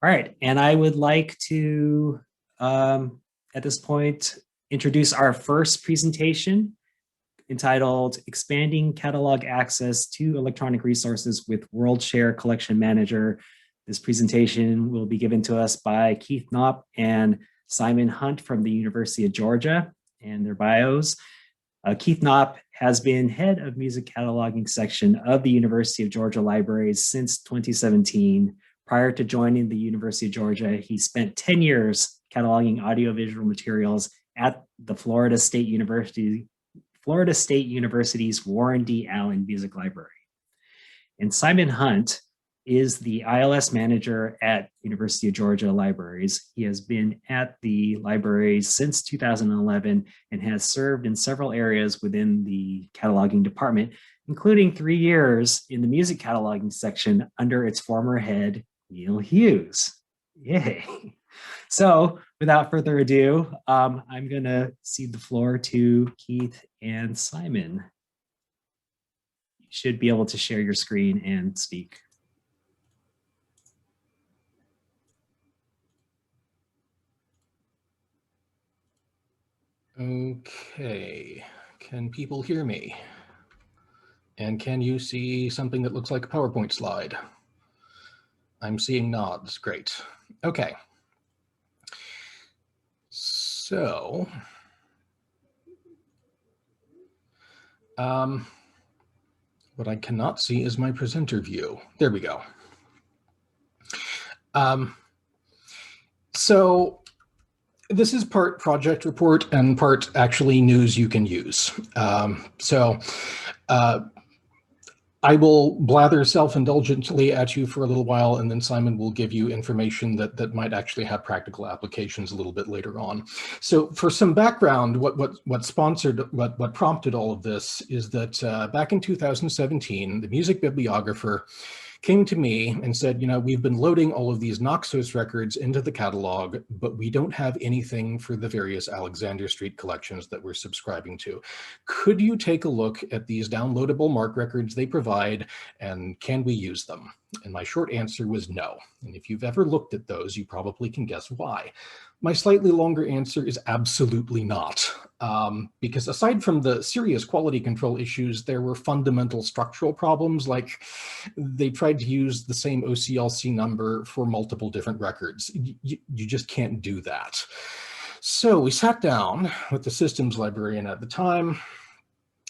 All right, and I would like to, at this point, introduce our first presentation entitled Expanding Catalog Access to Electronic Resources with WorldShare Collection Manager. This presentation will be given to us by Keith Knop and Simon Hunt from the University of Georgia, and their bios. Keith Knop has been head of music cataloging section of the University of Georgia Libraries since 2017. Prior to joining the University of Georgia, he spent 10 years cataloging audiovisual materials at the Florida State University's Warren D. Allen Music Library. And Simon Hunt is the ILS manager at University of Georgia Libraries. He has been at the libraries since 2011 and has served in several areas within the cataloging department, including 3 years in the music cataloging section under its former head, Neil Hughes. Yay. So without further ado, I'm gonna cede the floor to Keith and Simon. You should be able to share your screen and speak. Okay, can people hear me? And can you see something that looks like a PowerPoint slide? I'm seeing nods, great. Okay. So, what I cannot see is my presenter view. There we go. So this is part project report and part actually news you can use. I will blather self-indulgently at you for a little while, and then Simon will give you information that might actually have practical applications a little bit later on. So for some background, what prompted all of this is that back in 2017, the music bibliographer came to me and said, you know, we've been loading all of these Naxos records into the catalog, but we don't have anything for the various Alexander Street collections that we're subscribing to. Could you take a look at these downloadable MARC records they provide, and can we use them? And my short answer was no. And if you've ever looked at those, you probably can guess why. My slightly longer answer is absolutely not. Because aside from the serious quality control issues, there were fundamental structural problems, like they tried to use the same OCLC number for multiple different records. You just can't do that. So we sat down with the systems librarian at the time,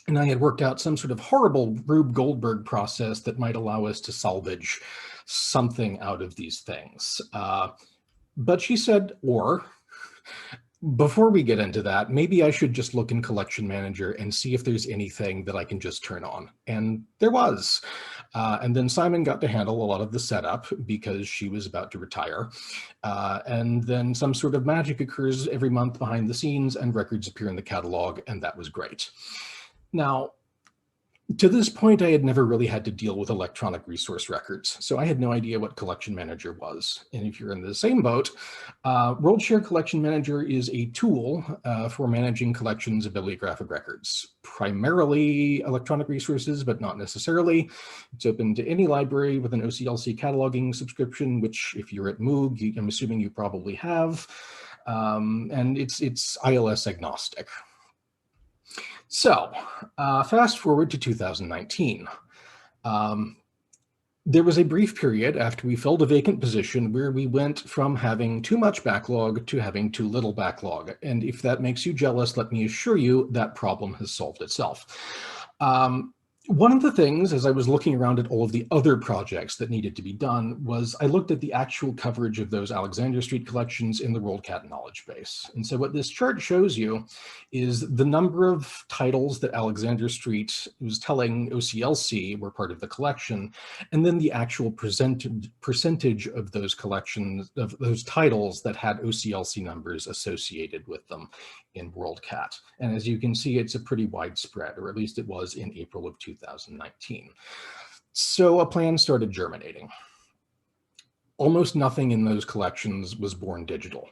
and I had worked out some sort of horrible Rube Goldberg process that might allow us to salvage something out of these things. But she said, or before we get into that, maybe I should just look in Collection Manager and see if there's anything that I can just turn on. And there was. And then Simon got to handle a lot of the setup because she was about to retire. And then some sort of magic occurs every month behind the scenes and records appear in the catalog, and that was great. Now, to this point, I had never really had to deal with electronic resource records, so I had no idea what Collection Manager was. And if you're in the same boat, WorldShare Collection Manager is a tool for managing collections of bibliographic records, primarily electronic resources, but not necessarily. It's open to any library with an OCLC cataloging subscription, which if you're at MOUG, I'm assuming you probably have, and it's ILS agnostic. So fast forward to 2019. There was a brief period after we filled a vacant position where we went from having too much backlog to having too little backlog. And if that makes you jealous, let me assure you that problem has solved itself. One of the things, as I was looking around at all of the other projects that needed to be done, was I looked at the actual coverage of those Alexander Street collections in the WorldCat knowledge base. And so what this chart shows you is the number of titles that Alexander Street was telling OCLC were part of the collection, and then the actual percentage of those collections, of those titles that had OCLC numbers associated with them in WorldCat. And as you can see, it's a pretty widespread, or at least it was in April of 2019. So a plan started germinating. Almost nothing in those collections was born digital.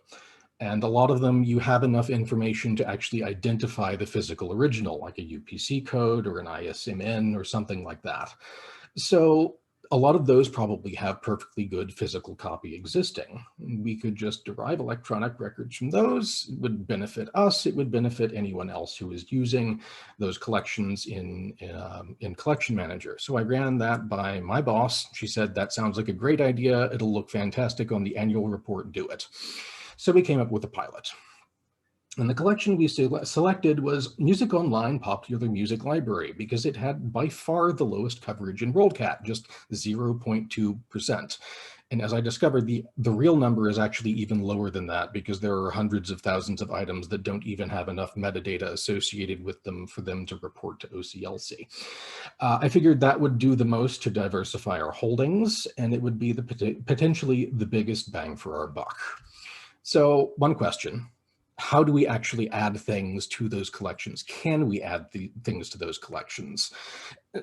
And a lot of them, you have enough information to actually identify the physical original, like a UPC code or an ISMN or something like that. So a lot of those probably have perfectly good physical copy existing. We could just derive electronic records from those. It would benefit us. It would benefit anyone else who is using those collections in Collection Manager. So I ran that by my boss. She said, that sounds like a great idea. It'll look fantastic on the annual report. Do it. So we came up with a pilot. And the collection we selected was Music Online Popular Music Library, because it had by far the lowest coverage in WorldCat, just 0.2%. And as I discovered, the real number is actually even lower than that, because there are hundreds of thousands of items that don't even have enough metadata associated with them for them to report to OCLC. I figured that would do the most to diversify our holdings, and it would be potentially the biggest bang for our buck. So one question. How do we actually add things to those collections? Can we add the things to those collections?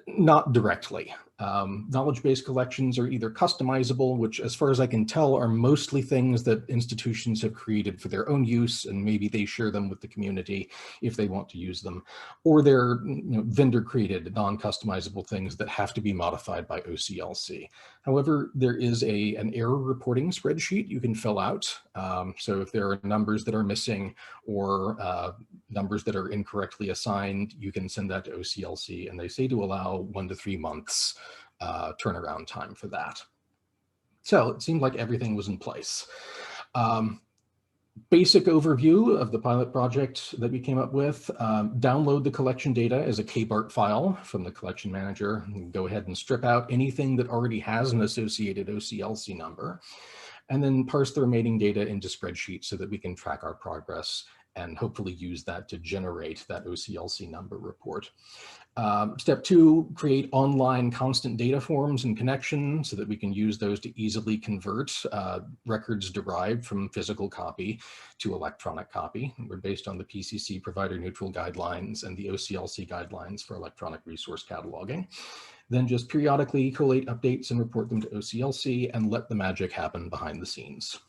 Not directly. Knowledge-based collections are either customizable, which as far as I can tell are mostly things that institutions have created for their own use, and maybe they share them with the community if they want to use them, or they're vendor-created, non-customizable things that have to be modified by OCLC. However, there is an error reporting spreadsheet you can fill out. So if there are numbers that are missing or numbers that are incorrectly assigned, you can send that to OCLC, and they say to allow 1 to 3 months turnaround time for that. So it seemed like everything was in place. Basic overview of the pilot project that we came up with. Download the collection data as a KBART file from the collection manager. Go ahead and strip out anything that already has an associated OCLC number, and then parse the remaining data into spreadsheets so that we can track our progress and hopefully use that to generate that OCLC number report. Step 2, create online constant data forms and connections so that we can use those to easily convert records derived from physical copy to electronic copy. We're based on the PCC provider neutral guidelines and the OCLC guidelines for electronic resource cataloging. Then just periodically collate updates and report them to OCLC and let the magic happen behind the scenes.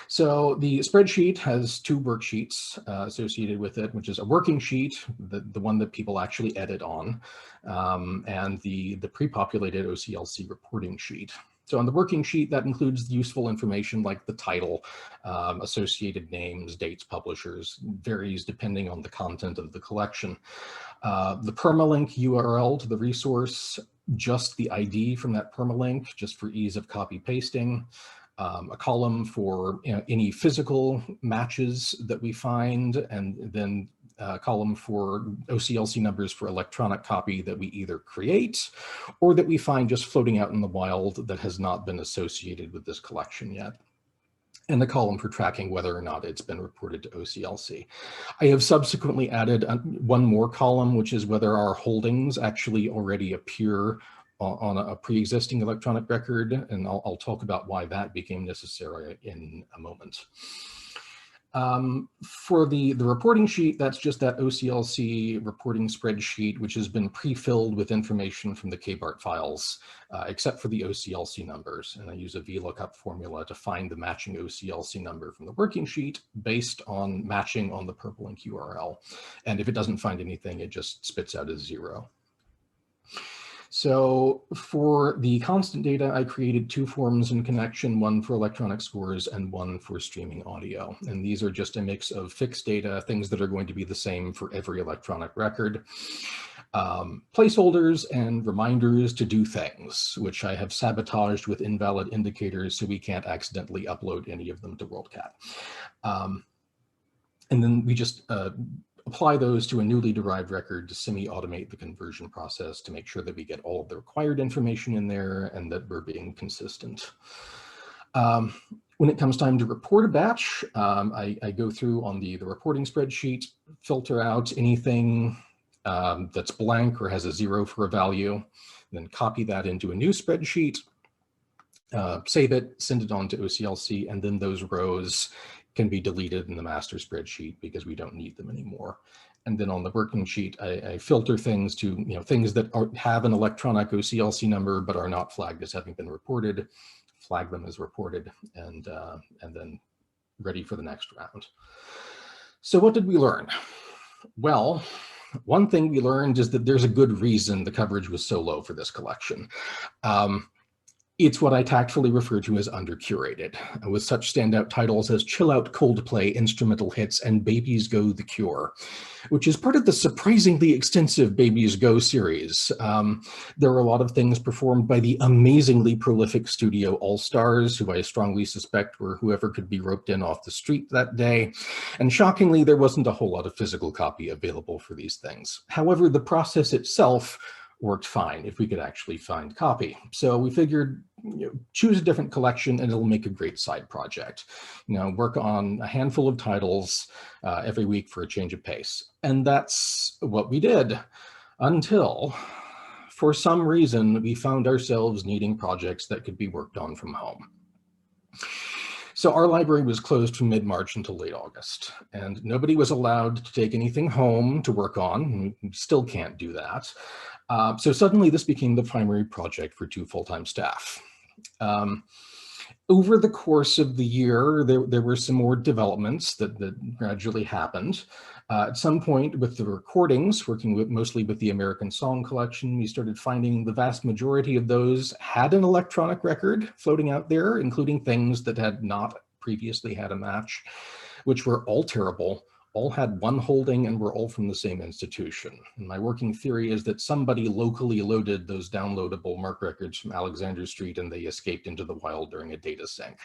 So the spreadsheet has 2 worksheets associated with it, which is a working sheet, the one that people actually edit on, and the pre-populated OCLC reporting sheet. So on the working sheet, that includes useful information like the title, associated names, dates, publishers, varies depending on the content of the collection. The permalink URL to the resource, just the ID from that permalink, just for ease of copy pasting. A column for any physical matches that we find, and then a column for OCLC numbers for electronic copy that we either create or that we find just floating out in the wild that has not been associated with this collection yet. And the column for tracking whether or not it's been reported to OCLC. I have subsequently added one more column, which is whether our holdings actually already appear on a pre-existing electronic record, and I'll talk about why that became necessary in a moment. For the reporting sheet, that's just that OCLC reporting spreadsheet, which has been pre-filled with information from the KBART files, except for the OCLC numbers. And I use a VLOOKUP formula to find the matching OCLC number from the working sheet based on matching on the permalink URL. And if it doesn't find anything, it just spits out a 0. So for the constant data, I created 2 forms in connection, one for electronic scores and one for streaming audio. And these are just a mix of fixed data, things that are going to be the same for every electronic record, placeholders and reminders to do things, which I have sabotaged with invalid indicators so we can't accidentally upload any of them to WorldCat. And then we just apply those to a newly derived record to semi-automate the conversion process to make sure that we get all of the required information in there and that we're being consistent. When it comes time to report a batch, I go through on the reporting spreadsheet, filter out anything that's blank or has a 0 for a value, then copy that into a new spreadsheet, save it, send it on to OCLC, and then those rows can be deleted in the master spreadsheet because we don't need them anymore. And then on the working sheet, I filter things to things that have an electronic OCLC number but are not flagged as having been reported, flag them as reported, and then ready for the next round. So what did we learn? Well, One thing we learned is that there's a good reason the coverage was so low for this collection. It's what I tactfully refer to as under-curated, with such standout titles as Chill Out Coldplay Instrumental Hits and Babies Go The Cure, which is part of the surprisingly extensive Babies Go series. There are a lot of things performed by the amazingly prolific studio All-Stars, who I strongly suspect were whoever could be roped in off the street that day. And shockingly, there wasn't a whole lot of physical copy available for these things. However, the process itself worked fine if we could actually find copy. So we figured, choose a different collection and it'll make a great side project. Work on a handful of titles every week for a change of pace. And that's what we did until, for some reason, we found ourselves needing projects that could be worked on from home. So our library was closed from mid-March until late August, and nobody was allowed to take anything home to work on. We still can't do that. So suddenly this became the primary project for 2 full-time staff. Over the course of the year, there were some more developments that gradually happened. At some point with the recordings, working mostly with the American Song Collection, we started finding the vast majority of those had an electronic record floating out there, including things that had not previously had a match, which were all terrible, all had one holding, and were all from the same institution. And my working theory is that somebody locally loaded those downloadable MARC records from Alexander Street and they escaped into the wild during a data sync.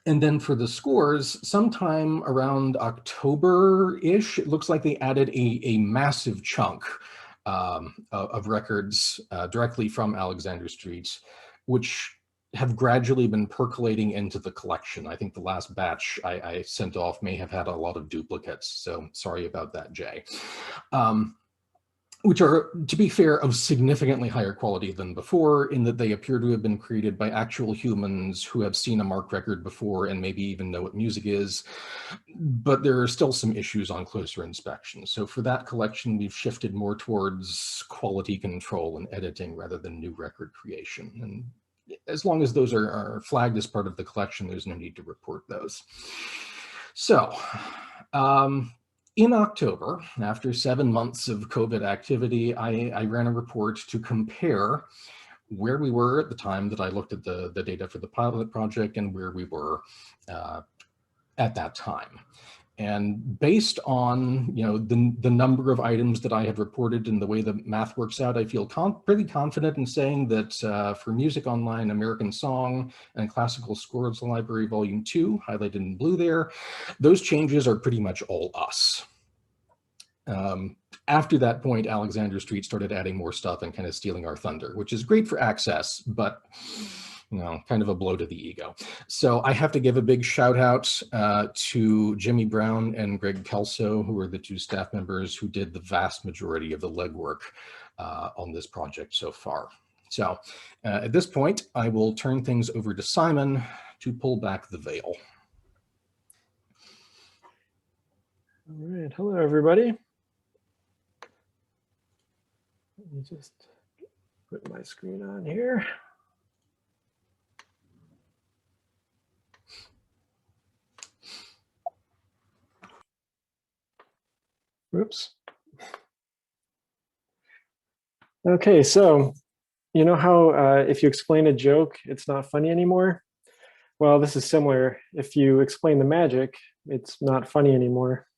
And then for the scores, sometime around October-ish, it looks like they added a massive chunk of records directly from Alexander Street, which have gradually been percolating into the collection. I think the last batch I sent off may have had a lot of duplicates, so sorry about that, Jay. Which are, to be fair, of significantly higher quality than before, in that they appear to have been created by actual humans who have seen a MARC record before and maybe even know what music is. But there are still some issues on closer inspection. So for that collection, we've shifted more towards quality control and editing rather than new record creation. And as long as those are flagged as part of the collection, there's no need to report those. So, in October, after 7 months of COVID activity, I ran a report to compare where we were at the time that I looked at the data for the pilot project and where we were at that time. And based on the number of items that I have reported and the way the math works out, I feel pretty confident in saying that for Music Online, American Song, and Classical Scores Library Volume 2, highlighted in blue there, those changes are pretty much all us. After that point, Alexander Street started adding more stuff and kind of stealing our thunder, which is great for access, but kind of a blow to the ego. So I have to give a big shout out to Jimmy Brown and Greg Kelso, who are the 2 staff members who did the vast majority of the legwork on this project so far. So at this point, I will turn things over to Simon to pull back the veil. All right, hello everybody. Let me just put my screen on here. Oops. Okay, so you know how if you explain a joke, it's not funny anymore? Well, this is similar. If you explain the magic, it's not funny anymore.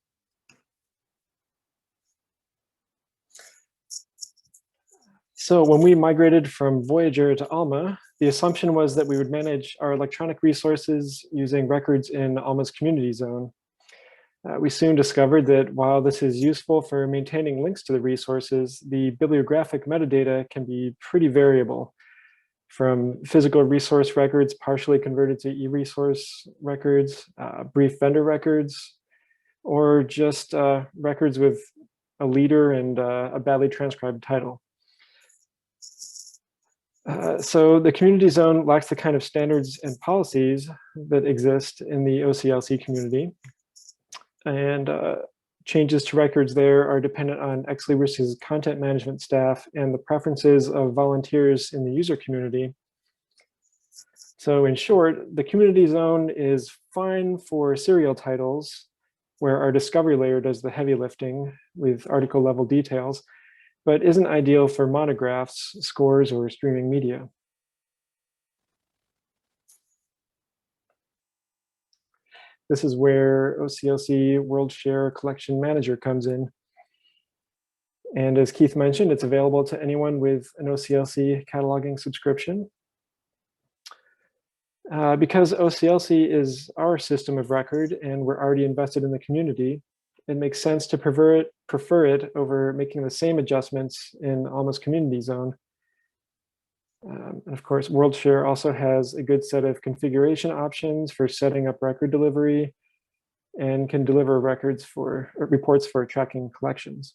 So when we migrated from Voyager to Alma, the assumption was that we would manage our electronic resources using records in Alma's community zone. We soon discovered that while this is useful for maintaining links to the resources, the bibliographic metadata can be pretty variable, from physical resource records partially converted to e-resource records, brief vendor records, or just records with a leader and a badly transcribed title. So the community zone lacks the kind of standards and policies that exist in the OCLC community. And changes to records there are dependent on Ex-Libris's content management staff and the preferences of volunteers in the user community. So in short, the community zone is fine for serial titles, where our discovery layer does the heavy lifting with article level details, but isn't ideal for monographs, scores, or streaming media. This is where OCLC WorldShare Collection Manager comes in. And as Keith mentioned, it's available to anyone with an OCLC cataloging subscription. Because OCLC is our system of record and we're already invested in the community, it makes sense to prefer it over making the same adjustments in Alma's community zone. And of course, WorldShare also has a good set of configuration options for setting up record delivery and can deliver reports for tracking collections.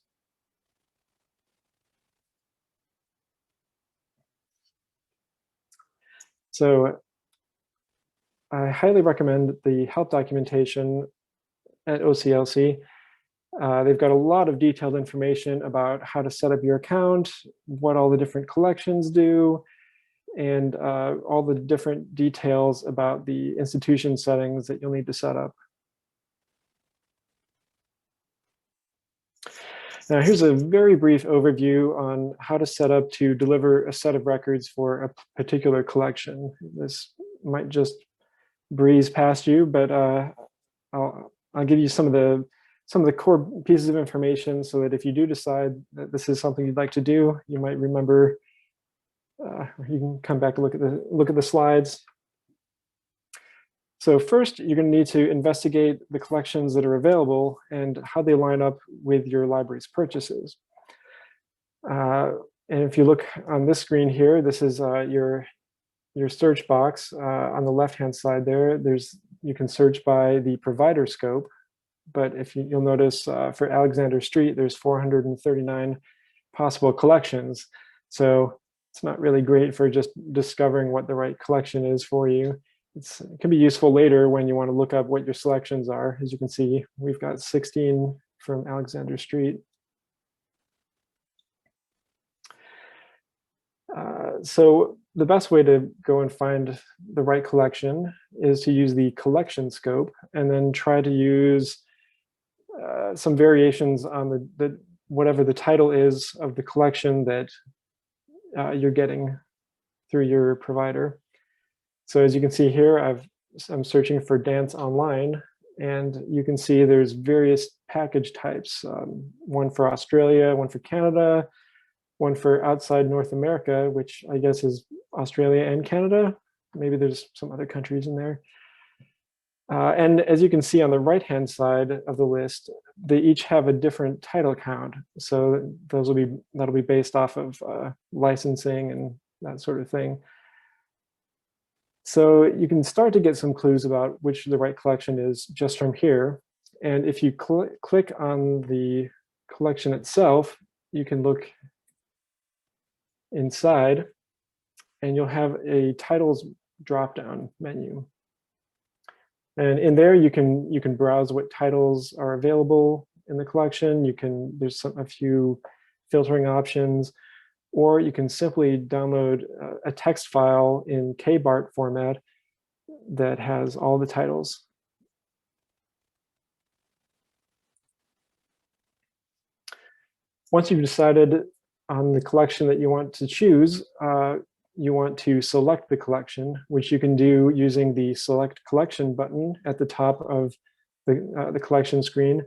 So I highly recommend the help documentation at OCLC. They've got a lot of detailed information about how to set up your account, what all the different collections do, and all the different details about the institution settings that you'll need to set up. Now, here's a very brief overview on how to set up to deliver a set of records for a particular collection. This might just breeze past you, but I'll give you some of the core pieces of information so that if you do decide that this is something you'd like to do, you might remember. You can come back and look at the slides. So first, you're going to need to investigate the collections that are available and how they line up with your library's purchases. And if you look on this screen here, this is your search box. On the left-hand side there, you can search by the provider scope. But if you'll notice for Alexander Street, there's 439 possible collections. So it's not really great for just discovering what the right collection is for you. It can be useful later when you want to look up what your selections are. As you can see, we've got 16 from Alexander Street. So the best way to go and find the right collection is to use the collection scope and then try to use some variations on whatever the title is of the collection that you're getting through your provider. So as you can see here, I'm searching for dance online, and you can see there's various package types, one for Australia, one for Canada, one for outside North America, which I guess is Australia and Canada. Maybe there's some other countries in there. And as you can see on the right-hand side of the list, they each have a different title count. So that'll be based off of licensing and that sort of thing. So you can start to get some clues about which the right collection is just from here. And if you click on the collection itself, you can look inside and you'll have a titles drop-down menu. And in there, you can browse what titles are available in the collection. There's a few filtering options, or you can simply download a text file in KBART format that has all the titles. Once you've decided on the collection that you want to choose, you want to select the collection, which you can do using the Select Collection button at the top of the collection screen,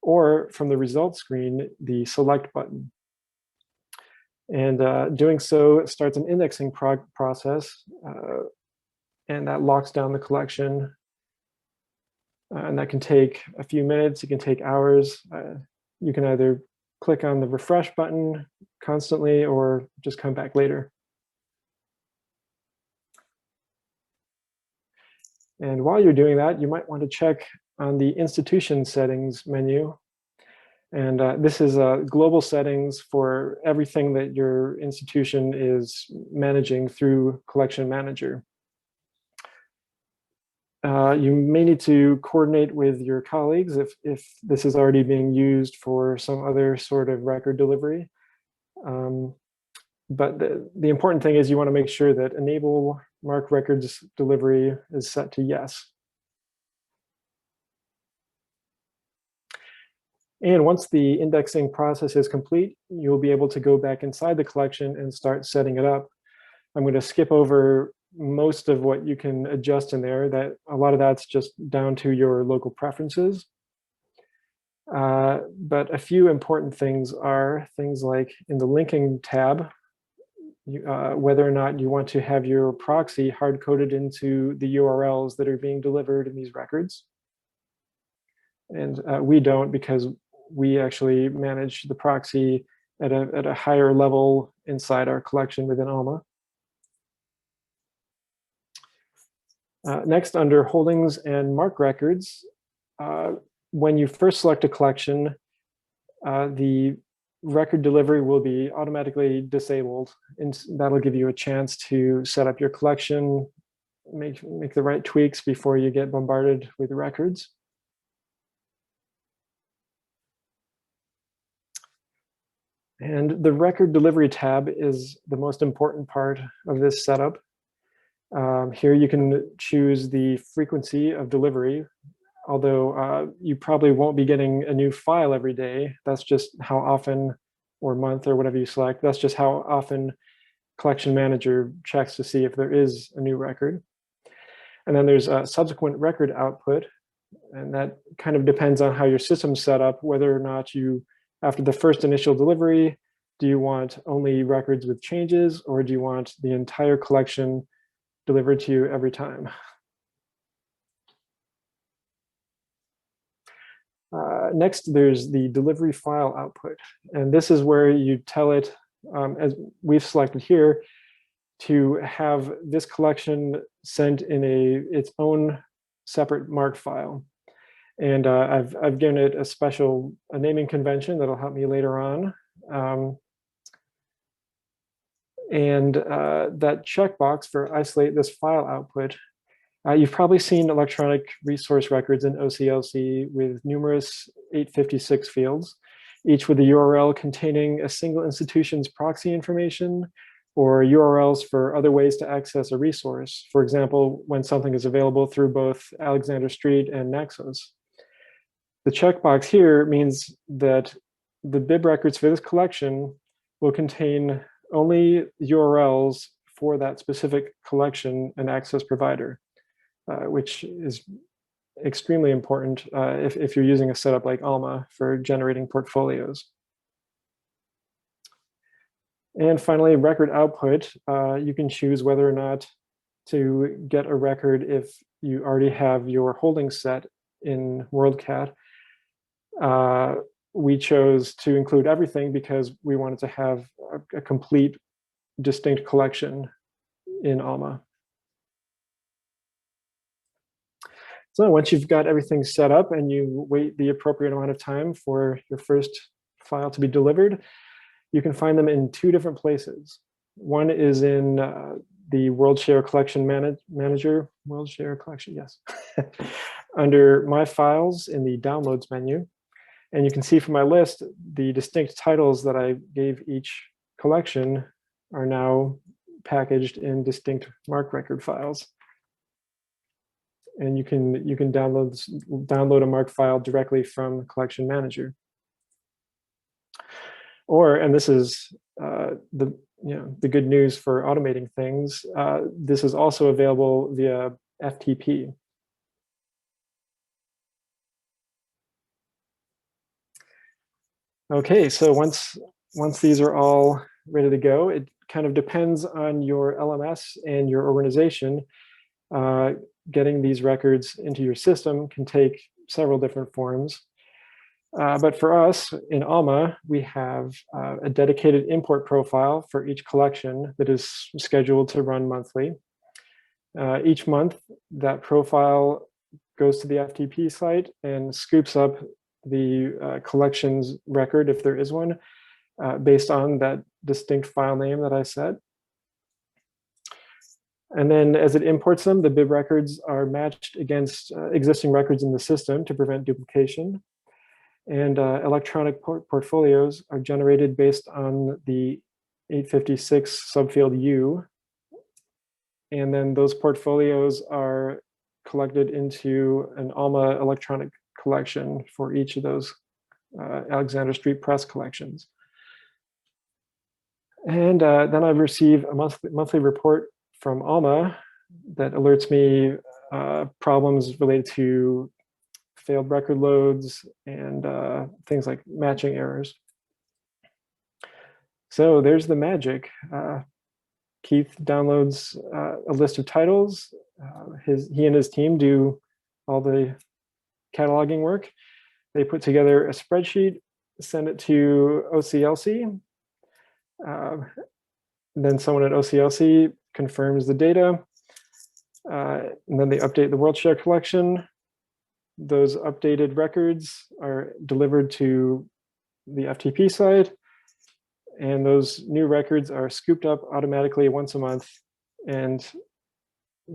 or from the results screen, the Select button. And doing so starts an indexing process, and that locks down the collection. And that can take a few minutes, it can take hours. You can either click on the refresh button constantly or just come back later. And while you're doing that, you might want to check on the institution settings menu. And this is global settings for everything that your institution is managing through Collection Manager. You may need to coordinate with your colleagues if this is already being used for some other sort of record delivery. But the important thing is you want to make sure that Enable Mark Records Delivery is set to yes. And once the indexing process is complete, you'll be able to go back inside the collection and start setting it up. I'm going to skip over most of what you can adjust in there. That a lot of that's just down to your local preferences. But a few important things are things like in the linking tab, whether or not you want to have your proxy hard-coded into the URLs that are being delivered in these records. And we don't, because we actually manage the proxy at a higher level inside our collection within Alma. Next, under holdings and MARC records, when you first select a collection, the record delivery will be automatically disabled, and that'll give you a chance to set up your collection, make the right tweaks before you get bombarded with the records. And the record delivery tab is the most important part of this setup. Here you can choose the frequency of delivery, although you probably won't be getting a new file every day. That's just how often, or month, or whatever you select, that's just how often Collection Manager checks to see if there is a new record. And then there's a subsequent record output, and that kind of depends on how your system's set up, whether or not you, after the first initial delivery, do you want only records with changes, or do you want the entire collection delivered to you every time? Next, there's the delivery file output. And this is where you tell it, as we've selected here, to have this collection sent in its own separate MARC file. And I've given it a naming convention that'll help me later on. That checkbox for isolate this file output, you've probably seen electronic resource records in OCLC with numerous 856 fields, each with a URL containing a single institution's proxy information or URLs for other ways to access a resource. For example, when something is available through both Alexander Street and Naxos. The checkbox here means that the bib records for this collection will contain only URLs for that specific collection and access provider, which is extremely important if you're using a setup like Alma for generating portfolios. And finally, record output. You can choose whether or not to get a record if you already have your holding set in WorldCat. We chose to include everything because we wanted to have a complete, distinct collection in Alma. So once you've got everything set up and you wait the appropriate amount of time for your first file to be delivered, you can find them in two different places. One is in the WorldShare Collection Manager, WorldShare Collection, yes, under My Files in the Downloads menu. And you can see from my list, the distinct titles that I gave each collection are now packaged in distinct MARC record files. And you can download a MARC file directly from Collection Manager. Or, and this is the good news for automating things, this is also available via FTP. Okay, so once these are all ready to go, it kind of depends on your LMS and your organization. Getting these records into your system can take several different forms. But for us in Alma, we have a dedicated import profile for each collection that is scheduled to run monthly. Each month, that profile goes to the FTP site and scoops up the collections record, if there is one, based on that distinct file name that I said. And then as it imports them, the bib records are matched against existing records in the system to prevent duplication. And electronic portfolios are generated based on the 856 subfield U. And then those portfolios are collected into an Alma electronic collection for each of those Alexander Street Press collections. And then I receive a monthly report from Alma that alerts me problems related to failed record loads and things like matching errors. So there's the magic. Keith downloads a list of titles. He and his team do all the cataloging work. They put together a spreadsheet, send it to OCLC. Then someone at OCLC confirms the data. And then they update the WorldShare collection. Those updated records are delivered to the FTP site. And those new records are scooped up automatically once a month and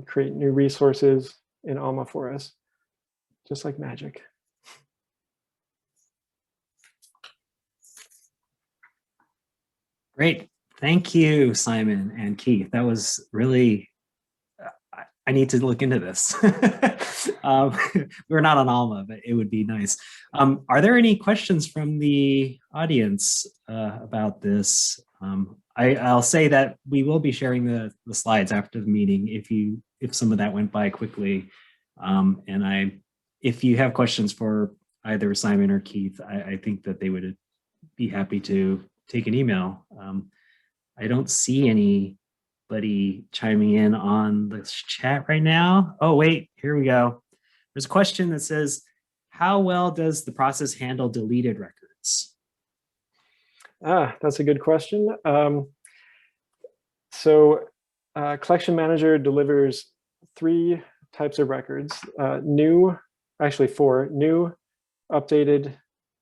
create new resources in Alma for us, just like magic. Great. Thank you, Simon and Keith. That was really, I need to look into this. We're not on Alma, but it would be nice. Are there any questions from the audience about this? I'll say that we will be sharing the slides after the meeting if some of that went by quickly. If you have questions for either Simon or Keith, I think that they would be happy to take an email. I don't see anybody chiming in on the chat right now. Oh, wait, here we go. There's a question that says, how well does the process handle deleted records? That's a good question. Collection Manager delivers 3 types of records, actually 4, new, updated,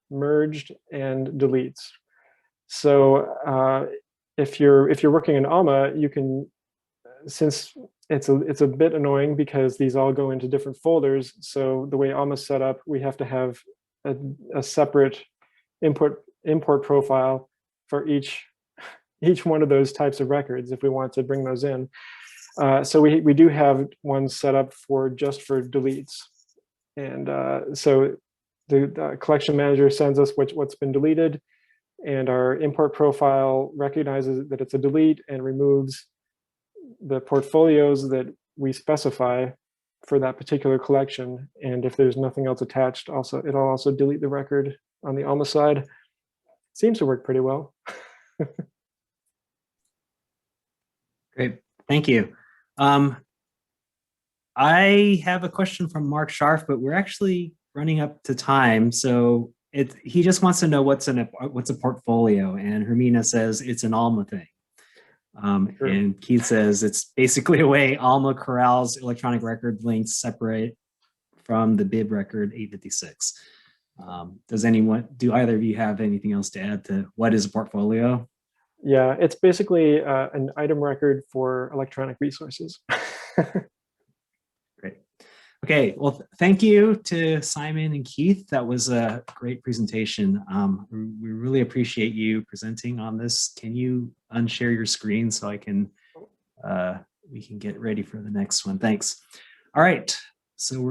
merged, and deletes. So if you're working in Alma, you can, since it's a bit annoying because these all go into different folders. So the way Alma's set up, we have to have a separate import profile for each one of those types of records if we want to bring those in. So we do have one set up just for deletes. And so the collection manager sends us what's been deleted, and our import profile recognizes that it's a delete and removes the portfolios that we specify for that particular collection. And if there's nothing else attached, it'll also delete the record on the Alma side. Seems to work pretty well. Great, thank you. I have a question from Mark Scharf, but we're actually running up to time. So he just wants to know what's a portfolio, and Hermina says it's an Alma thing. Sure. And Keith says it's basically a way Alma corrals electronic record links separate from the bib record 856. Do either of you have anything else to add to what is a portfolio? Yeah, it's basically an item record for electronic resources. Great. Okay, well, thank you to Simon and Keith. That was a great presentation. We really appreciate you presenting on this. Can you unshare your screen so we can get ready for the next one? Thanks. All right, so we're